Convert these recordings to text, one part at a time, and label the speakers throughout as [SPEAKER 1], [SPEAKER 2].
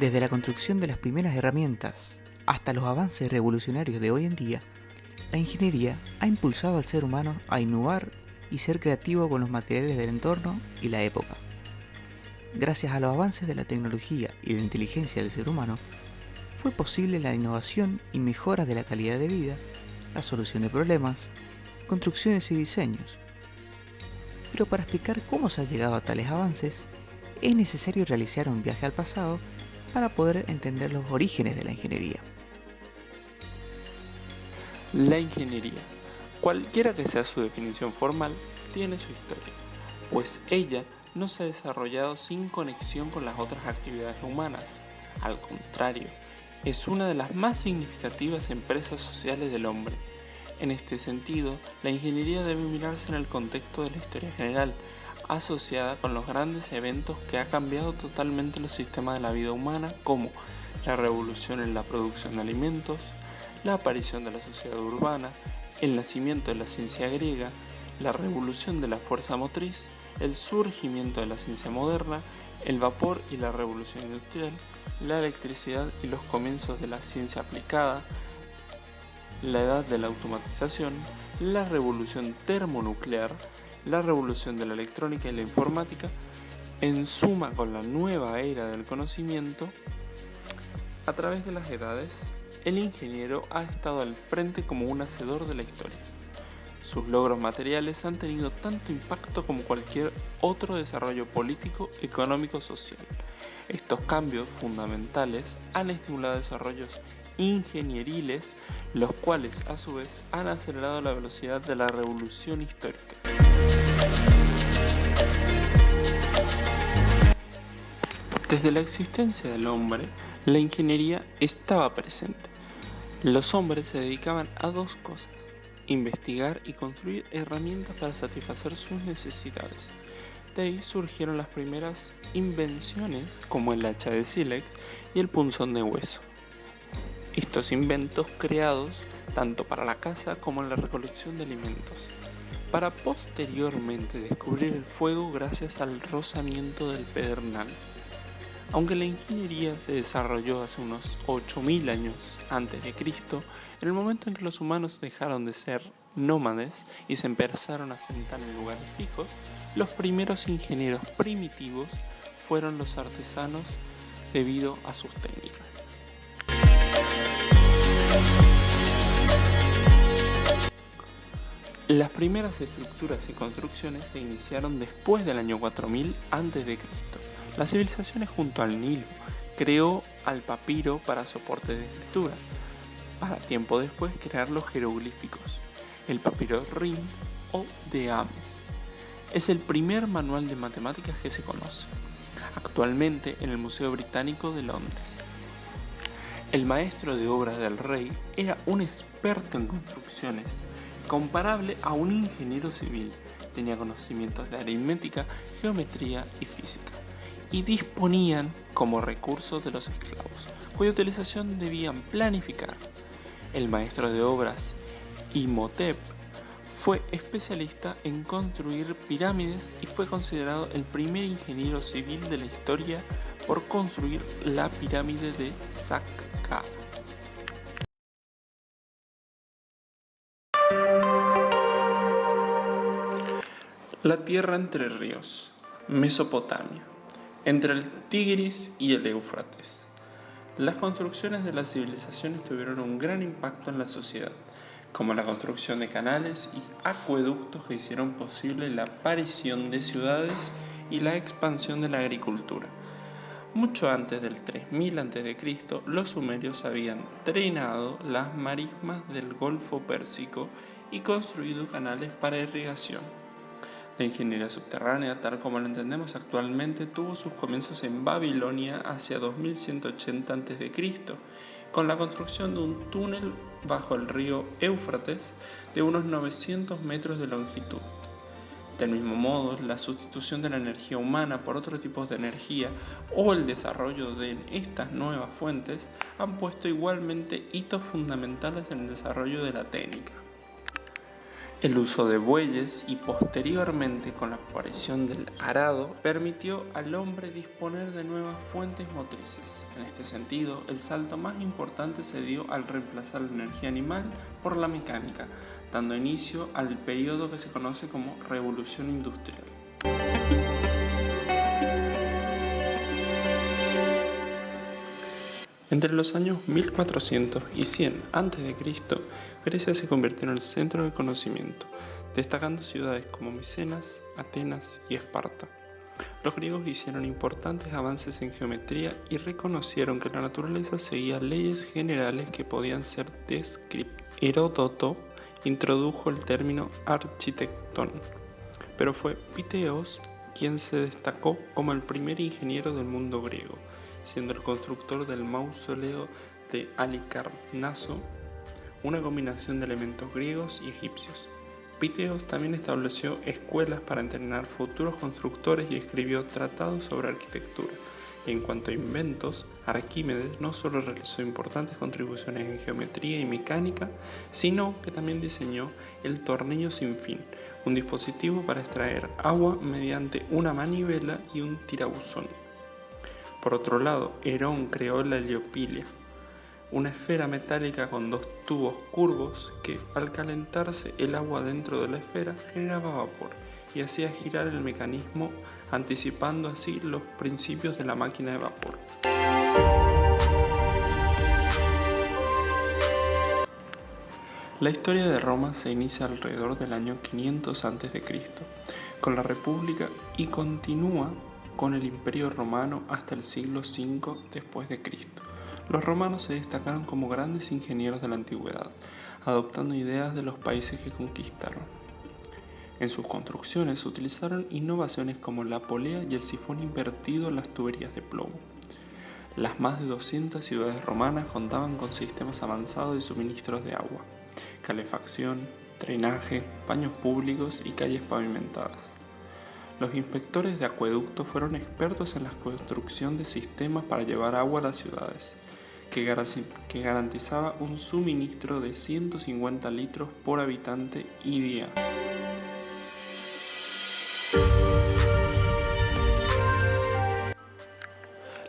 [SPEAKER 1] Desde la construcción de las primeras herramientas hasta los avances revolucionarios de hoy en día, la ingeniería ha impulsado al ser humano a innovar y ser creativo con los materiales del entorno y la época. Gracias a los avances de la tecnología y la inteligencia del ser humano, fue posible la innovación y mejora de la calidad de vida, la solución de problemas, construcciones y diseños. Pero para explicar cómo se ha llegado a tales avances, es necesario realizar un viaje al pasado para poder entender los orígenes de la ingeniería.
[SPEAKER 2] La ingeniería, cualquiera que sea su definición formal, tiene su historia, pues ella no se ha desarrollado sin conexión con las otras actividades humanas. Al contrario, es una de las más significativas empresas sociales del hombre. En este sentido, la ingeniería debe mirarse en el contexto de la historia general, asociada con los grandes eventos que ha cambiado totalmente los sistemas de la vida humana, como la revolución en la producción de alimentos, la aparición de la sociedad urbana, el nacimiento de la ciencia griega, la revolución de la fuerza motriz, el surgimiento de la ciencia moderna, el vapor y la revolución industrial, la electricidad y los comienzos de la ciencia aplicada, la edad de la automatización, la revolución termonuclear, la revolución de la electrónica y la informática, en suma con la nueva era del conocimiento. A través de las edades, el ingeniero ha estado al frente como un hacedor de la historia. Sus logros materiales han tenido tanto impacto como cualquier otro desarrollo político, económico, social. Estos cambios fundamentales han estimulado desarrollos ingenieriles, los cuales a su vez han acelerado la velocidad de la revolución histórica. Desde la existencia del hombre, la ingeniería estaba presente. Los hombres se dedicaban a dos cosas: investigar y construir herramientas para satisfacer sus necesidades. De ahí surgieron las primeras invenciones como el hacha de sílex y el punzón de hueso. Estos inventos creados tanto para la caza como en la recolección de alimentos, para posteriormente descubrir el fuego gracias al rozamiento del pedernal. Aunque la ingeniería se desarrolló hace unos 8000 años antes de Cristo, en el momento en que los humanos dejaron de ser nómades y se empezaron a sentar en lugares fijos, los primeros ingenieros primitivos fueron los artesanos debido a sus técnicas. Las primeras estructuras y construcciones se iniciaron después del año 4000 a.C. Las civilizaciones junto al Nilo creó al papiro para soporte de escritura, para tiempo después crear los jeroglíficos, el papiro Rim o de Ames. Es el primer manual de matemáticas que se conoce, actualmente en el Museo Británico de Londres. El maestro de obras del rey era un experto en construcciones, comparable a un ingeniero civil. Tenía conocimientos de aritmética, geometría y física, y disponían como recursos de los esclavos, cuya utilización debían planificar. El maestro de obras Imhotep fue especialista en construir pirámides y fue considerado el primer ingeniero civil de la historia por construir la pirámide de Saqqara. La tierra entre ríos, Mesopotamia, entre el Tigris y el Éufrates. Las construcciones de las civilizaciones tuvieron un gran impacto en la sociedad, como la construcción de canales y acueductos que hicieron posible la aparición de ciudades y la expansión de la agricultura. Mucho antes del 3000 a.C., los sumerios habían drenado las marismas del Golfo Pérsico y construido canales para irrigación. La ingeniería subterránea, tal como la entendemos actualmente, tuvo sus comienzos en Babilonia hacia 2180 a.C., con la construcción de un túnel bajo el río Éufrates de unos 900 metros de longitud. Del mismo modo, la sustitución de la energía humana por otros tipos de energía o el desarrollo de estas nuevas fuentes han puesto igualmente hitos fundamentales en el desarrollo de la técnica. El uso de bueyes y posteriormente con la aparición del arado permitió al hombre disponer de nuevas fuentes motrices. En este sentido, el salto más importante se dio al reemplazar la energía animal por la mecánica, dando inicio al periodo que se conoce como Revolución Industrial. Entre los años 1400 y 100 a.C., Grecia se convirtió en el centro del conocimiento, destacando ciudades como Micenas, Atenas y Esparta. Los griegos hicieron importantes avances en geometría y reconocieron que la naturaleza seguía leyes generales que podían ser descritas. Heródoto introdujo el término architectón, pero fue Piteos quien se destacó como el primer ingeniero del mundo griego, siendo el constructor del mausoleo de Halicarnaso, una combinación de elementos griegos y egipcios. Piteos también estableció escuelas para entrenar futuros constructores y escribió tratados sobre arquitectura. En cuanto a inventos, Arquímedes no solo realizó importantes contribuciones en geometría y mecánica, sino que también diseñó el tornillo sin fin, un dispositivo para extraer agua mediante una manivela y un tirabuzón. Por otro lado, Herón creó la heliopilia, una esfera metálica con dos tubos curvos que, al calentarse el agua dentro de la esfera, generaba vapor y hacía girar el mecanismo, anticipando así los principios de la máquina de vapor. La historia de Roma se inicia alrededor del año 500 a.C., con la República y continúa con el Imperio Romano hasta el siglo V después de Cristo. Los romanos se destacaron como grandes ingenieros de la antigüedad, adoptando ideas de los países que conquistaron. En sus construcciones utilizaron innovaciones como la polea y el sifón invertido en las tuberías de plomo. Las más de 200 ciudades romanas contaban con sistemas avanzados de suministros de agua, calefacción, drenaje, baños públicos y calles pavimentadas. Los inspectores de acueductos fueron expertos en la construcción de sistemas para llevar agua a las ciudades, que garantizaba un suministro de 150 litros por habitante y día.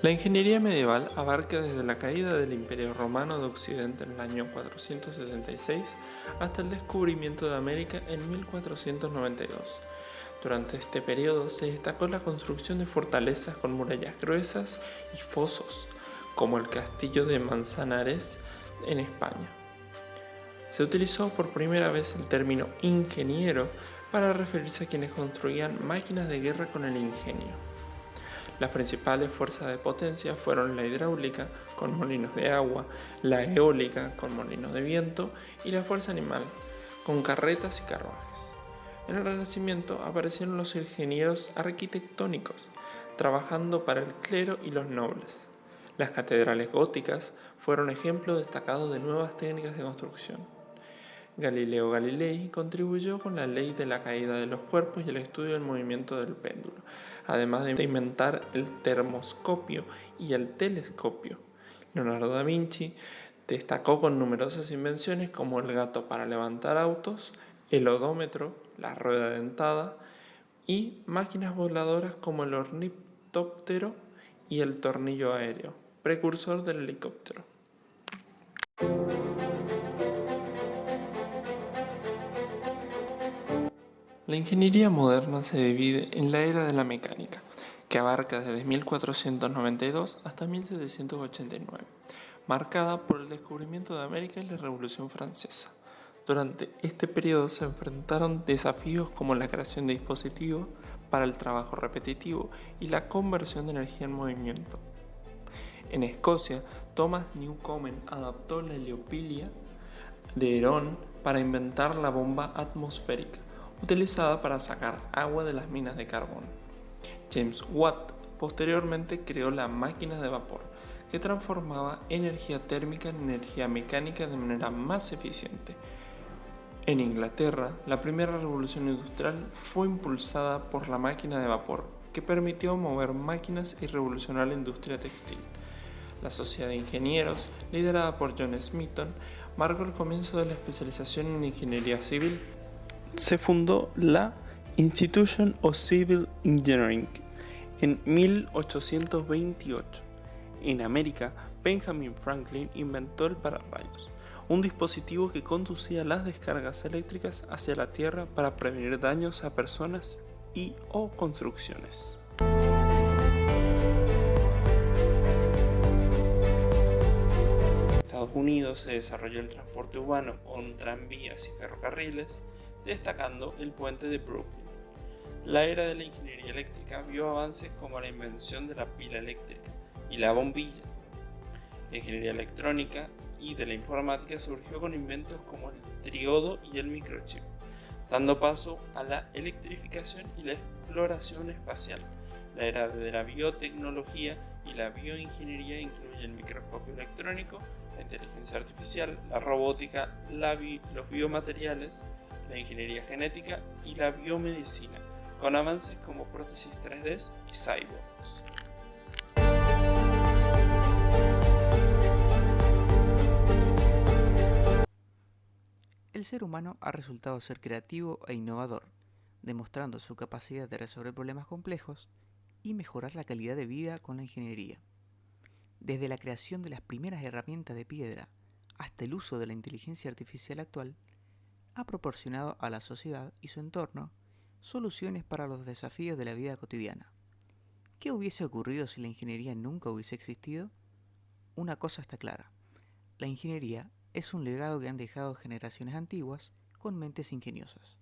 [SPEAKER 2] La ingeniería medieval abarca desde la caída del Imperio Romano de Occidente en el año 476 hasta el descubrimiento de América en 1492. Durante este periodo se destacó la construcción de fortalezas con murallas gruesas y fosos, como el castillo de Manzanares en España. Se utilizó por primera vez el término ingeniero para referirse a quienes construían máquinas de guerra con el ingenio. Las principales fuerzas de potencia fueron la hidráulica, con molinos de agua, la eólica, con molinos de viento, y la fuerza animal, con carretas y carruajes. En el Renacimiento aparecieron los ingenieros arquitectónicos, trabajando para el clero y los nobles. Las catedrales góticas fueron ejemplos destacados de nuevas técnicas de construcción. Galileo Galilei contribuyó con la ley de la caída de los cuerpos y el estudio del movimiento del péndulo, además de inventar el termoscopio y el telescopio. Leonardo da Vinci destacó con numerosas invenciones como el gato para levantar autos, el odómetro, la rueda dentada y máquinas voladoras como el ornitóptero y el tornillo aéreo, precursor del helicóptero. La ingeniería moderna se divide en la era de la mecánica, que abarca desde 1492 hasta 1789, marcada por el descubrimiento de América y la Revolución Francesa. Durante este periodo se enfrentaron desafíos como la creación de dispositivos para el trabajo repetitivo y la conversión de energía en movimiento. En Escocia, Thomas Newcomen adaptó la heliopilia de Herón para inventar la bomba atmosférica, utilizada para sacar agua de las minas de carbón. James Watt posteriormente creó la máquina de vapor, que transformaba energía térmica en energía mecánica de manera más eficiente. En Inglaterra, la primera revolución industrial fue impulsada por la máquina de vapor, que permitió mover máquinas y revolucionar la industria textil. La Sociedad de Ingenieros, liderada por John Smeaton, marcó el comienzo de la especialización en ingeniería civil. se fundó la Institution of Civil Engineering en 1828. En América, Benjamin Franklin inventó el pararrayos, un dispositivo que conducía las descargas eléctricas hacia la Tierra para prevenir daños a personas y o construcciones. En Estados Unidos se desarrolló el transporte urbano con tranvías y ferrocarriles, destacando el puente de Brooklyn. La era de la ingeniería eléctrica vio avances como la invención de la pila eléctrica y la bombilla. La ingeniería electrónica y de la informática surgió con inventos como el triodo y el microchip, dando paso a la electrificación y la exploración espacial. La era de la biotecnología y la bioingeniería incluye el microscopio electrónico, la inteligencia artificial, la robótica, los biomateriales, la ingeniería genética y la biomedicina, con avances como prótesis 3D y cyborgs.
[SPEAKER 1] El ser humano ha resultado ser creativo e innovador, demostrando su capacidad de resolver problemas complejos y mejorar la calidad de vida con la ingeniería. Desde la creación de las primeras herramientas de piedra hasta el uso de la inteligencia artificial actual, ha proporcionado a la sociedad y su entorno soluciones para los desafíos de la vida cotidiana. ¿Qué hubiese ocurrido si la ingeniería nunca hubiese existido? Una cosa está clara: la ingeniería es un legado que han dejado generaciones antiguas con mentes ingeniosas.